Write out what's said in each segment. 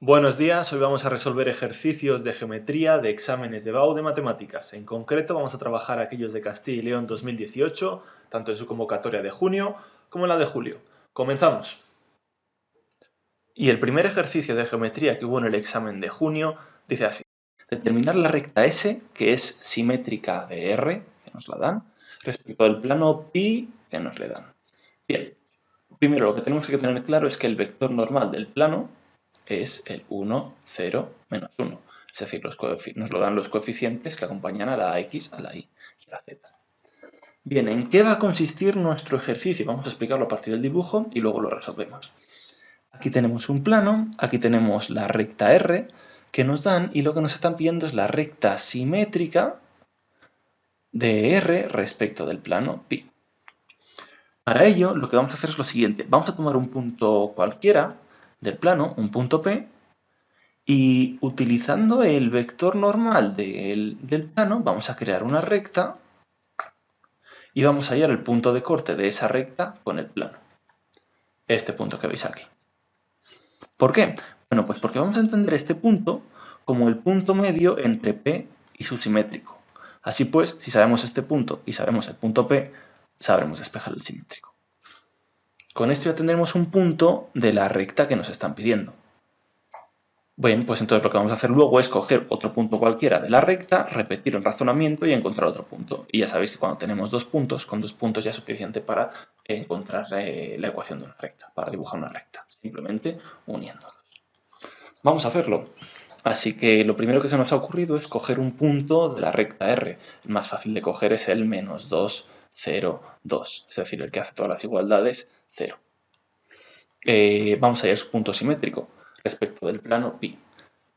Buenos días, hoy vamos a resolver ejercicios de geometría de exámenes de BAU de matemáticas. En concreto vamos a trabajar aquellos de Castilla y León 2018, tanto en su convocatoria de junio como en la de julio. Comenzamos. Y el primer ejercicio de geometría que hubo en el examen de junio dice así: determinar la recta S, que es simétrica de R, que nos la dan, respecto al plano pi, que nos le dan. Bien, primero lo que tenemos que tener claro es que el vector normal del plano es el 1, 0, menos 1. Es decir, nos lo dan los coeficientes que acompañan a la x, a la y y a la z. Bien, ¿en qué va a consistir nuestro ejercicio? Vamos a explicarlo a partir del dibujo y luego lo resolvemos. Aquí tenemos un plano, aquí tenemos la recta R que nos dan y lo que nos están pidiendo es la recta simétrica de R respecto del plano pi. Para ello, lo que vamos a hacer es lo siguiente. Vamos a tomar un punto cualquiera del plano, un punto P, y utilizando el vector normal del plano, vamos a crear una recta y vamos a hallar el punto de corte de esa recta con el plano. Este punto que veis aquí. ¿Por qué? Bueno, pues porque vamos a entender este punto como el punto medio entre P y su simétrico. Así pues, si sabemos este punto y sabemos el punto P, sabremos despejar el simétrico. Con esto ya tendremos un punto de la recta que nos están pidiendo. Bien, pues entonces lo que vamos a hacer luego es coger otro punto cualquiera de la recta, repetir el razonamiento y encontrar otro punto. Y ya sabéis que cuando tenemos dos puntos, con dos puntos ya es suficiente para encontrar la ecuación de una recta, para dibujar una recta, simplemente uniéndolos. Vamos a hacerlo. Así que lo primero que se nos ha ocurrido es coger un punto de la recta R. El más fácil de coger es el menos 2, 0, 2, es decir, el que hace todas las igualdades, 0. Vamos a hallar su punto simétrico respecto del plano pi.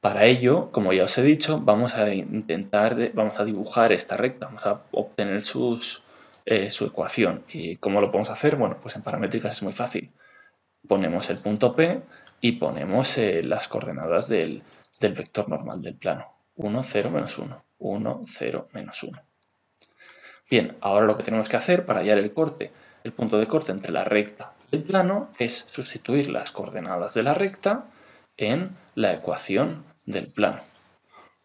Para ello, como ya os he dicho, vamos a dibujar esta recta, vamos a obtener su ecuación. ¿Y cómo lo podemos hacer? Bueno, pues en paramétricas es muy fácil. Ponemos el punto P y ponemos las coordenadas del vector normal del plano. 1, 0, menos 1. 1, 0, menos 1. Bien, ahora lo que tenemos que hacer para hallar el punto de corte entre la recta y el plano, es sustituir las coordenadas de la recta en la ecuación del plano,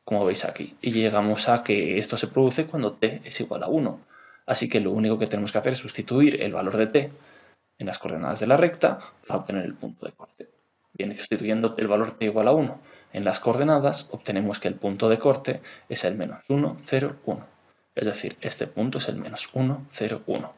como veis aquí. Y llegamos a que esto se produce cuando t es igual a 1. Así que lo único que tenemos que hacer es sustituir el valor de t en las coordenadas de la recta para obtener el punto de corte. Bien, sustituyendo el valor t igual a 1 en las coordenadas, obtenemos que el punto de corte es el menos 1, 0, 1. Es decir, este punto es el menos 1, 0, 1.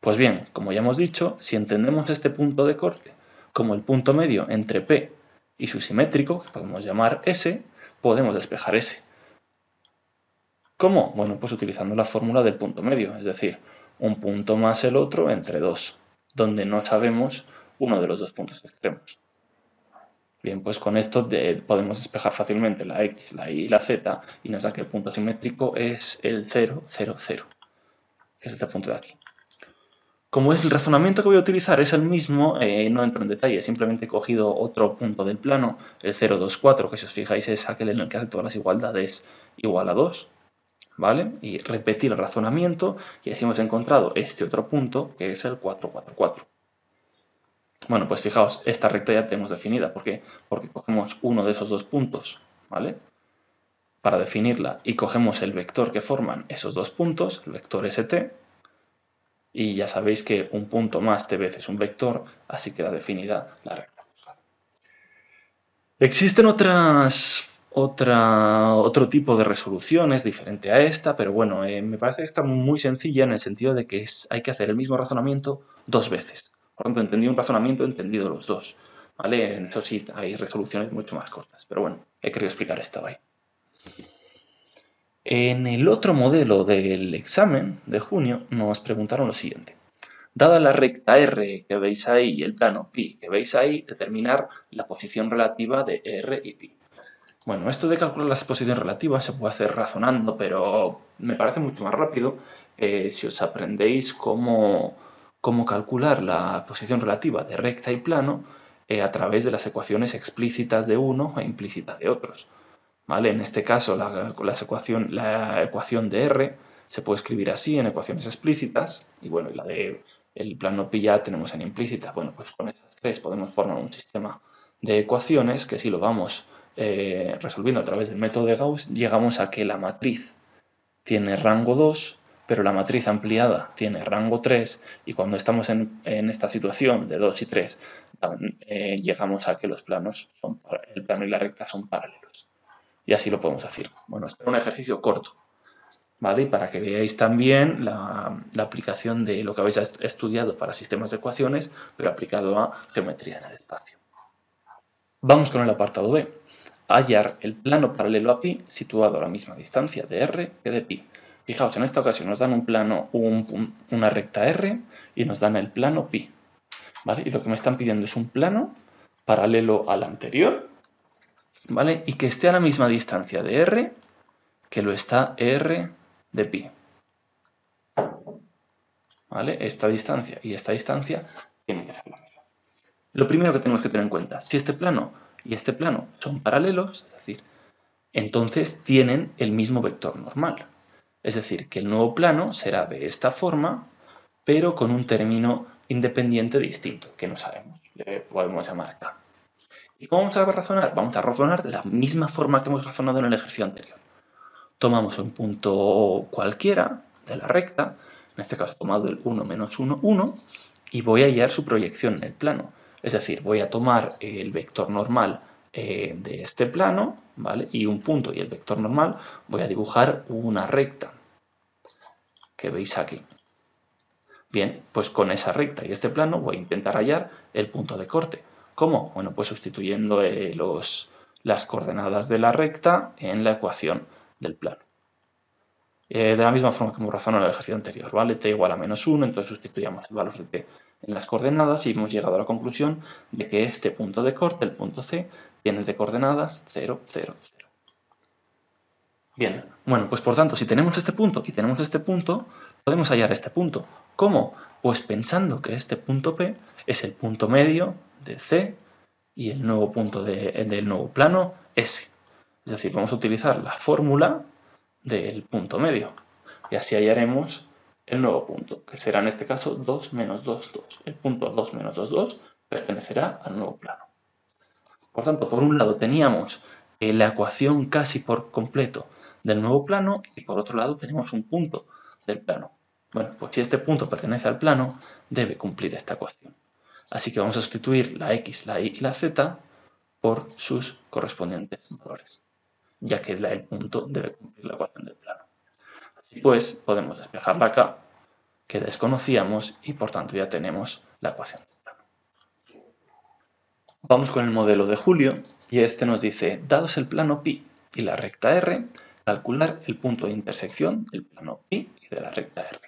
Pues bien, como ya hemos dicho, si entendemos este punto de corte como el punto medio entre P y su simétrico, que podemos llamar S, podemos despejar S. ¿Cómo? Bueno, pues utilizando la fórmula del punto medio, es decir, un punto más el otro entre 2, donde no sabemos uno de los dos puntos extremos. Bien, pues con esto podemos despejar fácilmente la x, la y y la z y nos da que el punto simétrico es el 0, 0, 0, que es este punto de aquí. Como es el razonamiento que voy a utilizar es el mismo, no entro en detalle, simplemente he cogido otro punto del plano, el 0, 2, 4, que si os fijáis es aquel en el que hace todas las igualdades igual a 2, ¿vale? Y repetir el razonamiento y así hemos encontrado este otro punto que es el 4, 4, 4. Bueno, pues fijaos, esta recta ya tenemos definida. ¿Por qué? Porque cogemos uno de esos dos puntos, ¿vale? Para definirla y cogemos el vector que forman esos dos puntos, el vector st, y ya sabéis que un punto más t veces un vector, así queda definida la recta. Existen otro tipo de resoluciones diferente a esta, pero bueno, me parece que está muy sencilla en el sentido de que hay que hacer el mismo razonamiento dos veces. Por tanto, entendí un razonamiento, entendido los dos. ¿Vale? En eso sí hay resoluciones mucho más cortas, pero bueno, he querido explicar esta hoy. En el otro modelo del examen de junio nos preguntaron lo siguiente. Dada la recta R que veis ahí y el plano pi que veis ahí, determinar la posición relativa de R y pi. Bueno, esto de calcular las posiciones relativas se puede hacer razonando, pero me parece mucho más rápido si os aprendéis cómo calcular la posición relativa de recta y plano a través de las ecuaciones explícitas de uno e implícitas de otros. ¿Vale? En este caso, la ecuación de R se puede escribir así en ecuaciones explícitas, y bueno, la de el plano pi ya tenemos en implícita. Bueno, pues con esas tres podemos formar un sistema de ecuaciones que si lo vamos resolviendo a través del método de Gauss, llegamos a que la matriz tiene rango 2, pero la matriz ampliada tiene rango 3, y cuando estamos en esta situación de 2 y 3, llegamos a que el plano y la recta son paralelos. Y así lo podemos decir. Bueno, este es un ejercicio corto, ¿vale? Y para que veáis también la aplicación de lo que habéis estudiado para sistemas de ecuaciones, pero aplicado a geometría en el espacio. Vamos con el apartado B. Hallar el plano paralelo a pi situado a la misma distancia de r que de pi. Fijaos, en esta ocasión nos dan un plano, una recta r, y nos dan el plano pi, ¿vale? Y lo que me están pidiendo es un plano paralelo al anterior, ¿vale? Y que esté a la misma distancia de r que lo está r de pi, ¿vale? Esta distancia y esta distancia tienen que ser la misma. Lo primero que tenemos que tener en cuenta, si este plano y este plano son paralelos, es decir, entonces tienen el mismo vector normal. Es decir, que el nuevo plano será de esta forma, pero con un término independiente distinto, que no sabemos. Le podemos llamar k. ¿Y cómo vamos a razonar? Vamos a razonar de la misma forma que hemos razonado en el ejercicio anterior. Tomamos un punto cualquiera de la recta, en este caso he tomado el 1, menos 1, 1, y voy a hallar su proyección en el plano. Es decir, voy a tomar el vector normal de este plano, ¿vale? Y un punto y el vector normal, voy a dibujar una recta que veis aquí. Bien, pues con esa recta y este plano voy a intentar hallar el punto de corte. ¿Cómo? Bueno, pues sustituyendo las coordenadas de la recta en la ecuación del plano. De la misma forma que hemos razonado en el ejercicio anterior, ¿vale? T igual a menos 1, entonces sustituyamos el valor de t en las coordenadas y hemos llegado a la conclusión de que este punto de corte, el punto C, tiene de coordenadas 0, 0, 0. Bien, bueno, pues por tanto, si tenemos este punto y tenemos este punto, podemos hallar este punto. ¿Cómo? Pues pensando que este punto P es el punto medio de C y el nuevo punto del nuevo plano S. Es decir, vamos a utilizar la fórmula del punto medio y así hallaremos el nuevo punto, que será en este caso 2 menos 2, 2. El punto 2 menos 2, 2 pertenecerá al nuevo plano. Por tanto, por un lado teníamos la ecuación casi por completo del nuevo plano y por otro lado tenemos un punto del plano. Bueno, pues si este punto pertenece al plano, debe cumplir esta ecuación. Así que vamos a sustituir la x, la y y la z por sus correspondientes valores, ya que el punto debe cumplir la ecuación del plano. Así pues, podemos despejar la k que desconocíamos y por tanto ya tenemos la ecuación del plano. Vamos con el modelo de Julio y este nos dice, dados el plano pi y la recta r, calcular el punto de intersección del plano pi y de la recta r.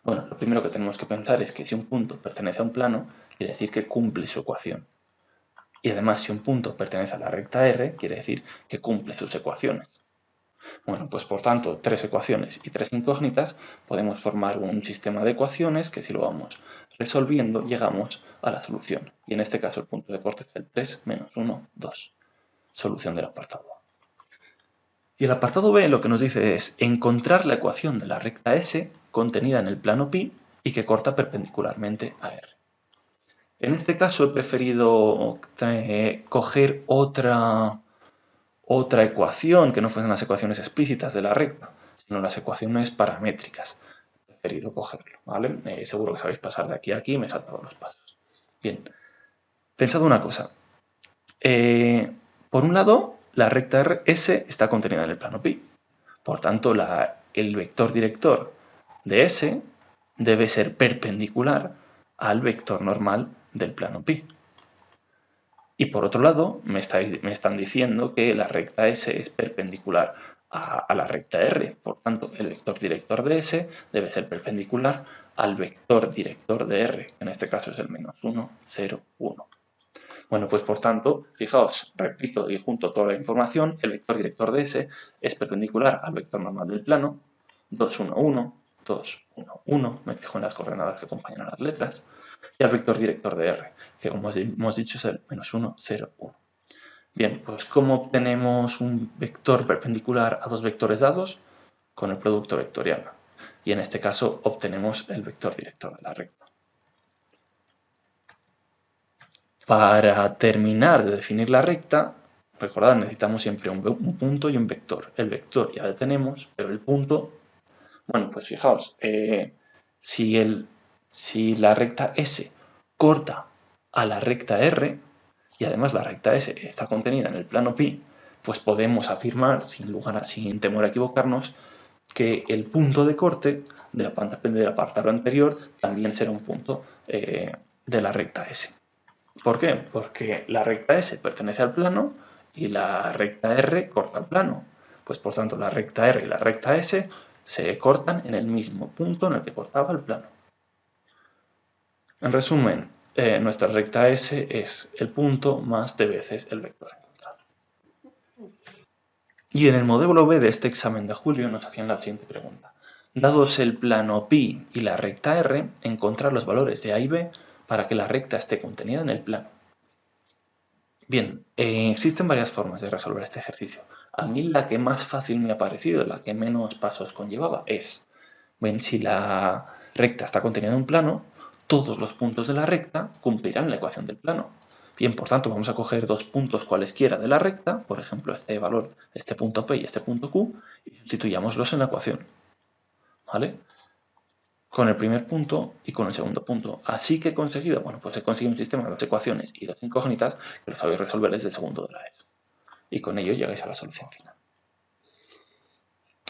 Bueno, lo primero que tenemos que pensar es que si un punto pertenece a un plano, quiere decir que cumple su ecuación. Y además, si un punto pertenece a la recta r, quiere decir que cumple sus ecuaciones. Bueno, pues por tanto, 3 ecuaciones y 3 incógnitas, podemos formar un sistema de ecuaciones que si lo vamos resolviendo, llegamos a la solución. Y en este caso el punto de corte es el 3 menos 1, 2. Solución del apartado A. Y el apartado B lo que nos dice es encontrar la ecuación de la recta S contenida en el plano pi y que corta perpendicularmente a R. En este caso he preferido coger otra ecuación que no fuesen las ecuaciones explícitas de la recta, sino las ecuaciones paramétricas. He preferido cogerlo, ¿vale? Seguro que sabéis pasar de aquí a aquí y me he saltado los pasos. Bien, pensad una cosa. Por un lado, la recta S está contenida en el plano pi. Por tanto, el vector director de S debe ser perpendicular al vector normal del plano pi. Y por otro lado, me están diciendo que la recta S es perpendicular a la recta R. Por tanto, el vector director de S debe ser perpendicular al vector director de R, que en este caso es el menos 1, 0, 1. Bueno, pues por tanto, fijaos, repito y junto toda la información, el vector director de S es perpendicular al vector normal del plano, 2, 1, 1, 2, 1, 1, me fijo en las coordenadas que acompañan a las letras, y al vector director de R, que como hemos dicho es el menos 1, 0, 1. Bien, pues ¿cómo obtenemos un vector perpendicular a dos vectores dados? Con el producto vectorial. Y en este caso obtenemos el vector director de la recta. Para terminar de definir la recta, recordad, necesitamos siempre un punto y un vector. El vector ya lo tenemos, pero el punto, bueno, pues fijaos, si la recta S corta a la recta R, y además la recta S está contenida en el plano pi, pues podemos afirmar, sin temor a equivocarnos, que el punto de corte del apartado anterior también será un punto de la recta S. ¿Por qué? Porque la recta S pertenece al plano y la recta R corta el plano. Pues por tanto la recta R y la recta S se cortan en el mismo punto en el que cortaba el plano. En resumen, nuestra recta S es el punto más de veces el vector encontrado. Y en el modelo B de este examen de julio nos hacían la siguiente pregunta. Dados el plano pi y la recta R, encontrar los valores de A y B para que la recta esté contenida en el plano. Bien, existen varias formas de resolver este ejercicio. A mí la que más fácil me ha parecido, la que menos pasos conllevaba, es, ven, si la recta está contenida en un plano, todos los puntos de la recta cumplirán la ecuación del plano. Bien, por tanto, vamos a coger dos puntos cualesquiera de la recta, por ejemplo, este valor, este punto P y este punto Q, y sustituyámoslos en la ecuación. ¿Vale? Con el primer punto y con el segundo punto. Así que he conseguido, bueno, pues he conseguido un sistema de dos ecuaciones y dos incógnitas que lo sabéis resolver desde el segundo de la ESO. Y con ello llegáis a la solución final.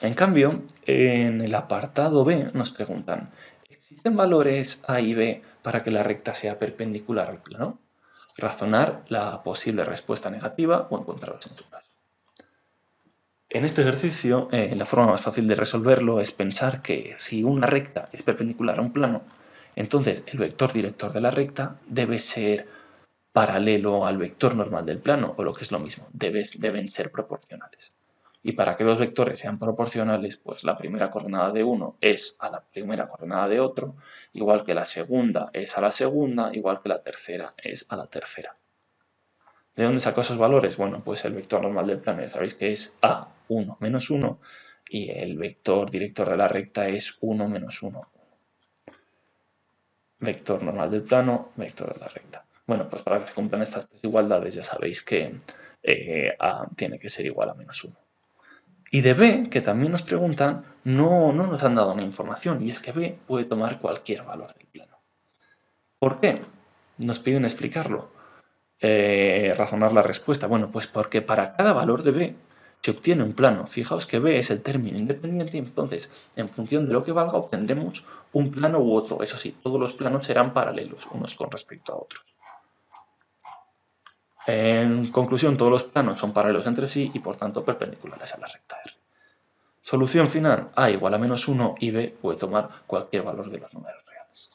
En cambio, en el apartado B nos preguntan, ¿existen valores A y B para que la recta sea perpendicular al plano? Razonar la posible respuesta negativa o encontrarlos en su caso. En este ejercicio, la forma más fácil de resolverlo es pensar que si una recta es perpendicular a un plano, entonces el vector director de la recta debe ser paralelo al vector normal del plano, o lo que es lo mismo, deben ser proporcionales. Y para que dos vectores sean proporcionales, pues la primera coordenada de uno es a la primera coordenada de otro, igual que la segunda es a la segunda, igual que la tercera es a la tercera. ¿De dónde saco esos valores? Bueno, pues el vector normal del plano ya sabéis que es A1 menos 1 y el vector director de la recta es 1 menos 1. Vector normal del plano, vector de la recta. Bueno, pues para que se cumplan estas desigualdades ya sabéis que A tiene que ser igual a menos 1. Y de B, que también nos preguntan, no nos han dado una información, y es que B puede tomar cualquier valor del plano. ¿Por qué? Nos piden explicarlo. Razonar la respuesta. Bueno, pues porque para cada valor de B se obtiene un plano. Fijaos que B es el término independiente y entonces, en función de lo que valga, obtendremos un plano u otro. Eso sí, todos los planos serán paralelos unos con respecto a otros. En conclusión, todos los planos son paralelos entre sí y por tanto perpendiculares a la recta R. Solución final, A igual a menos 1 y B puede tomar cualquier valor de los números reales.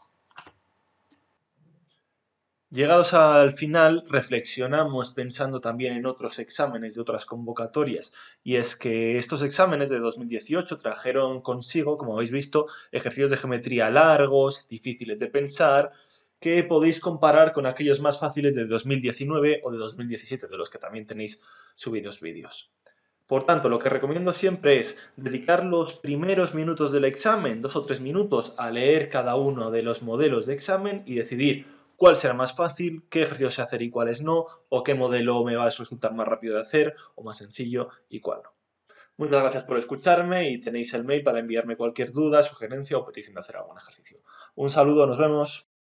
Llegados al final, reflexionamos pensando también en otros exámenes de otras convocatorias, y es que estos exámenes de 2018 trajeron consigo, como habéis visto, ejercicios de geometría largos, difíciles de pensar, que podéis comparar con aquellos más fáciles de 2019 o de 2017, de los que también tenéis subidos vídeos. Por tanto, lo que recomiendo siempre es dedicar los primeros minutos del examen, 2 o 3 minutos, a leer cada uno de los modelos de examen y decidir cuál será más fácil, qué ejercicios sé hacer y cuáles no, o qué modelo me va a resultar más rápido de hacer o más sencillo y cuál no. Muchas gracias por escucharme y tenéis el mail para enviarme cualquier duda, sugerencia o petición de hacer algún ejercicio. Un saludo, nos vemos.